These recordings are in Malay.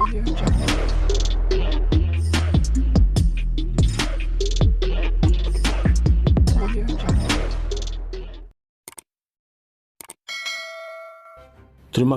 Terima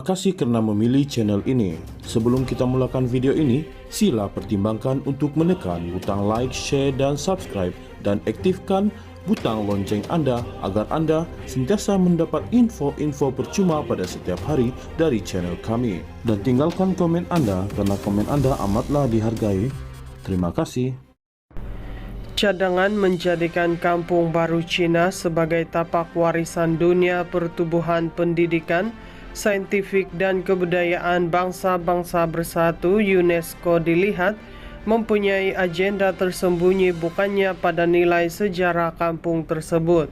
kasih karena memilih channel ini. Sebelum kita mulakan video ini, sila pertimbangkan untuk menekan butang like, share, dan subscribe, dan aktifkan butang lonceng Anda agar Anda sentiasa mendapat info-info percuma pada setiap hari dari channel kami. Dan tinggalkan komen Anda karena komen Anda amatlah dihargai. Terima kasih. Cadangan menjadikan Kampung Baru Cina sebagai tapak warisan dunia pertubuhan pendidikan, saintifik dan kebudayaan bangsa-bangsa bersatu UNESCO dilihat mempunyai agenda tersembunyi bukannya pada nilai sejarah kampung tersebut.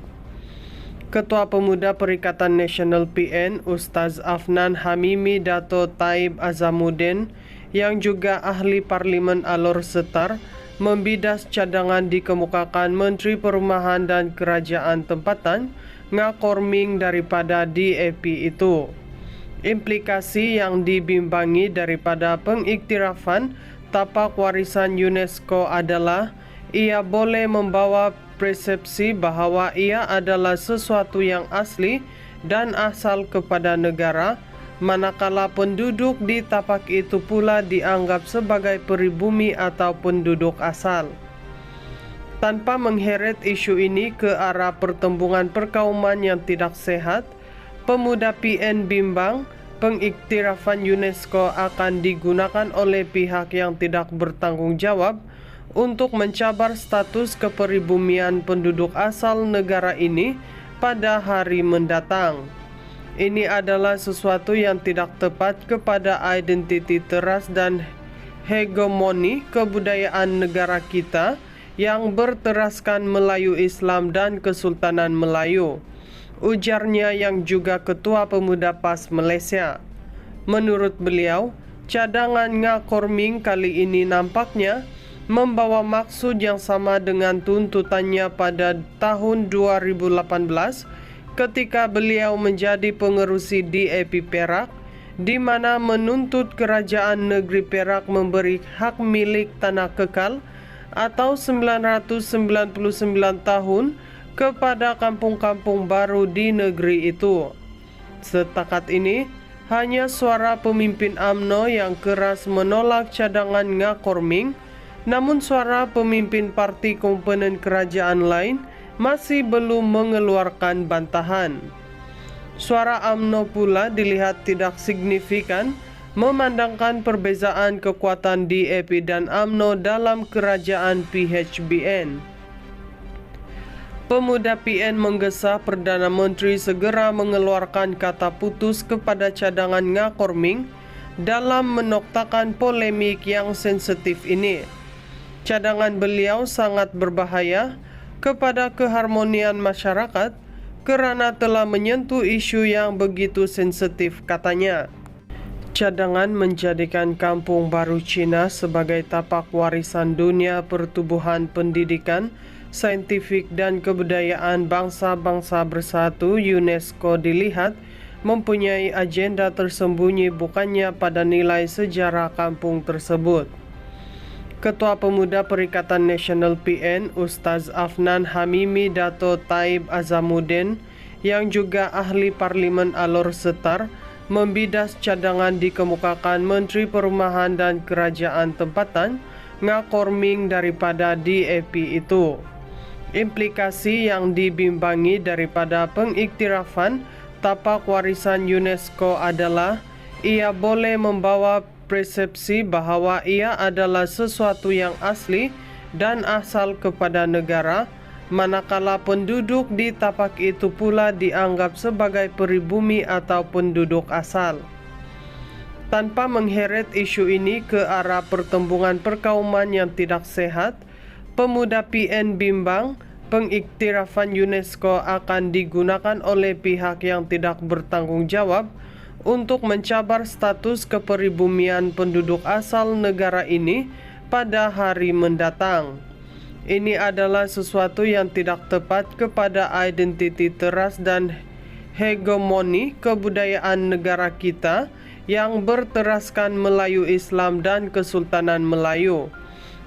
Ketua Pemuda Perikatan Nasional PN Ustaz Afnan Hamimi Dato Taib Azamuddin yang juga ahli Parlimen Alor Setar membidas cadangan dikemukakan Menteri Perumahan dan Kerajaan Tempatan Ngakorming daripada DAP itu. Implikasi yang dibimbangi daripada pengiktirafan tapak warisan UNESCO adalah ia boleh membawa persepsi bahawa ia adalah sesuatu yang asli dan asal kepada negara, manakala penduduk di tapak itu pula dianggap sebagai peribumi atau penduduk asal. Tanpa mengheret isu ini ke arah pertembungan perkauman yang tidak sehat, Pemuda PN bimbang pengiktirafan UNESCO akan digunakan oleh pihak yang tidak bertanggung jawab untuk mencabar status keperibumian penduduk asal negara ini pada hari mendatang. Ini adalah sesuatu yang tidak tepat kepada identiti teras dan hegemoni kebudayaan negara kita yang berteraskan Melayu Islam dan Kesultanan Melayu, ujarnya yang juga Ketua Pemuda PAS Malaysia. Menurut beliau, cadangan Ngakorming kali ini nampaknya membawa maksud yang sama dengan tuntutannya pada tahun 2018 ketika beliau menjadi pengerusi DAP Perak, di mana menuntut kerajaan negeri Perak memberi hak milik tanah kekal atau 999 tahun kepada kampung-kampung baru di negeri itu. Setakat ini, hanya suara pemimpin UMNO yang keras menolak cadangan Ngakorming, namun suara pemimpin parti komponen kerajaan lain masih belum mengeluarkan bantahan. Suara UMNO pula dilihat tidak signifikan memandangkan perbezaan kekuatan DAP dan UMNO dalam kerajaan PHBN. Pemuda PN menggesa Perdana Menteri segera mengeluarkan kata putus kepada cadangan Ngakorming dalam menoktakan polemik yang sensitif ini. Cadangan beliau sangat berbahaya kepada keharmonian masyarakat kerana telah menyentuh isu yang begitu sensitif, katanya. Cadangan menjadikan Kampung Baru Cina sebagai tapak warisan dunia pertubuhan pendidikan, saintifik dan kebudayaan bangsa-bangsa bersatu UNESCO dilihat mempunyai agenda tersembunyi bukannya pada nilai sejarah kampung tersebut. Ketua Pemuda Perikatan Nasional PN Ustaz Afnan Hamimi Dato Taib Azamuddin yang juga ahli Parlimen Alor Setar membidas cadangan dikemukakan Menteri Perumahan dan Kerajaan Tempatan Ngakorming daripada DAP itu. Implikasi yang dibimbangi daripada pengiktirafan tapak warisan UNESCO adalah ia boleh membawa persepsi bahawa ia adalah sesuatu yang asli dan asal kepada negara, manakala penduduk di tapak itu pula dianggap sebagai peribumi atau penduduk asal. Tanpa mengheret isu ini ke arah pertembungan perkauman yang tidak sehat, Pemuda PN bimbang pengiktirafan UNESCO akan digunakan oleh pihak yang tidak bertanggung jawab untuk mencabar status keperibumian penduduk asal negara ini pada hari mendatang. Ini adalah sesuatu yang tidak tepat kepada identiti teras dan hegemoni kebudayaan negara kita yang berteraskan Melayu Islam dan Kesultanan Melayu,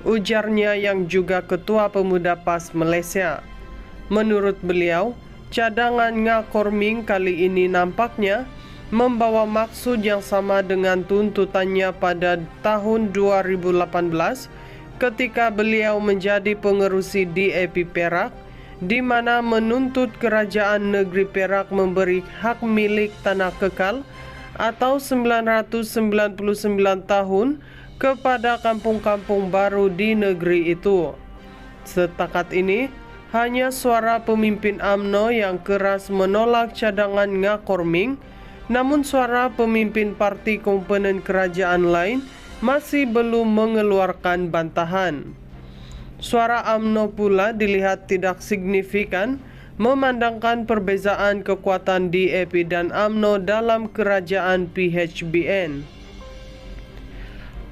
ujarnya yang juga Ketua Pemuda PAS Malaysia. Menurut beliau, cadangan Ngakorming kali ini nampaknya membawa maksud yang sama dengan tuntutannya pada tahun 2018 ketika beliau menjadi pengerusi DAP Perak, di mana menuntut kerajaan negeri Perak memberi hak milik tanah kekal atau 999 tahun kepada kampung-kampung baru di negeri itu. Setakat ini, hanya suara pemimpin UMNO yang keras menolak cadangan Ngakorming, namun suara pemimpin parti komponen kerajaan lain masih belum mengeluarkan bantahan. Suara UMNO pula dilihat tidak signifikan memandangkan perbezaan kekuatan DAP dan UMNO dalam kerajaan PHBN.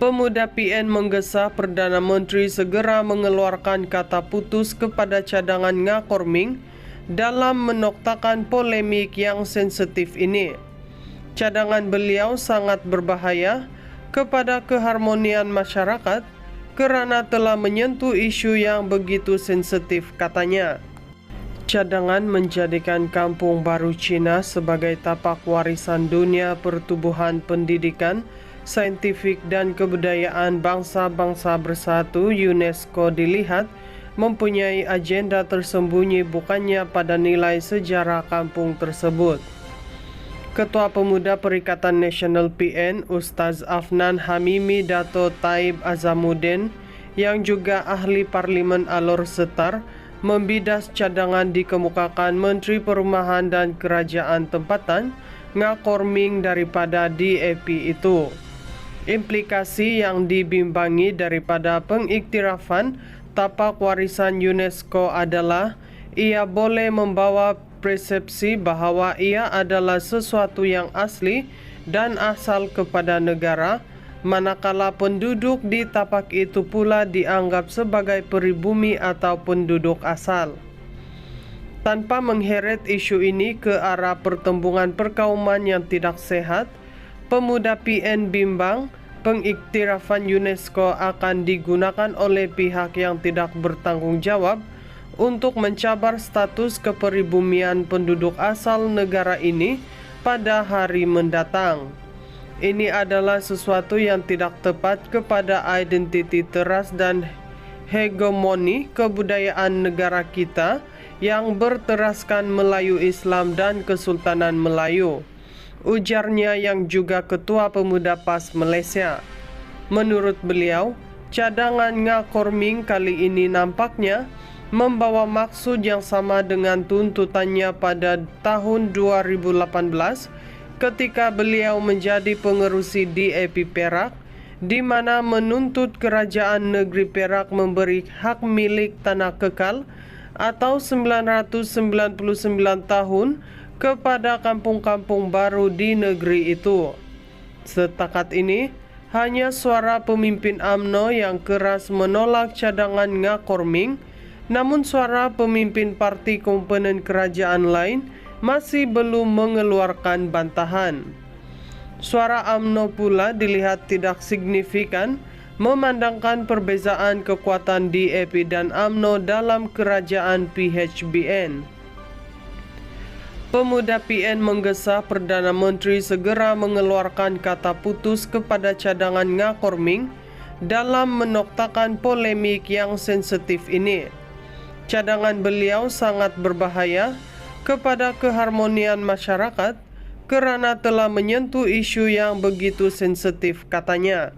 Pemuda PN menggesa Perdana Menteri segera mengeluarkan kata putus kepada cadangan Ngakorming dalam menoktakan polemik yang sensitif ini. Cadangan beliau sangat berbahaya kepada keharmonian masyarakat kerana telah menyentuh isu yang begitu sensitif, katanya. Cadangan menjadikan Kampung Baru Cina sebagai tapak warisan dunia pertubuhan pendidikan, saintifik dan kebudayaan bangsa-bangsa bersatu UNESCO dilihat mempunyai agenda tersembunyi bukannya pada nilai sejarah kampung tersebut. Ketua Pemuda Perikatan Nasional PN Ustaz Afnan Hamimi Dato' Taib Azamuddin yang juga ahli Parlimen Alor Setar membidas cadangan dikemukakan Menteri Perumahan dan Kerajaan Tempatan Ngakorming daripada DAP itu. Implikasi yang dibimbangi daripada pengiktirafan tapak warisan UNESCO adalah ia boleh membawa persepsi bahawa ia adalah sesuatu yang asli dan asal kepada negara, manakala penduduk di tapak itu pula dianggap sebagai peribumi atau penduduk asal. Tanpa mengheret isu ini ke arah pertembungan perkauman yang tidak sehat, Pemuda PN bimbang pengiktirafan UNESCO akan digunakan oleh pihak yang tidak bertanggungjawab untuk mencabar status keperibumian penduduk asal negara ini pada hari mendatang. Ini adalah sesuatu yang tidak tepat kepada identiti teras dan hegemoni kebudayaan negara kita yang berteraskan Melayu Islam dan Kesultanan Melayu, ujarnya yang juga Ketua Pemuda PAS Malaysia. Menurut beliau, cadangan Ngakorming kali ini nampaknya membawa maksud yang sama dengan tuntutannya pada tahun 2018 ketika beliau menjadi pengerusi DAP Perak, di mana menuntut kerajaan negeri Perak memberi hak milik tanah kekal atau 999 tahun kepada kampung-kampung baru di negeri itu. Setakat ini, hanya suara pemimpin UMNO yang keras menolak cadangan Ngakorming, namun suara pemimpin parti komponen kerajaan lain masih belum mengeluarkan bantahan. Suara UMNO pula dilihat tidak signifikan memandangkan perbezaan kekuatan DAP dan UMNO dalam kerajaan PHBN. Pemuda PN menggesa Perdana Menteri segera mengeluarkan kata putus kepada cadangan Ngakorming dalam menoktakan polemik yang sensitif ini. Cadangan beliau sangat berbahaya kepada keharmonian masyarakat kerana telah menyentuh isu yang begitu sensitif, katanya.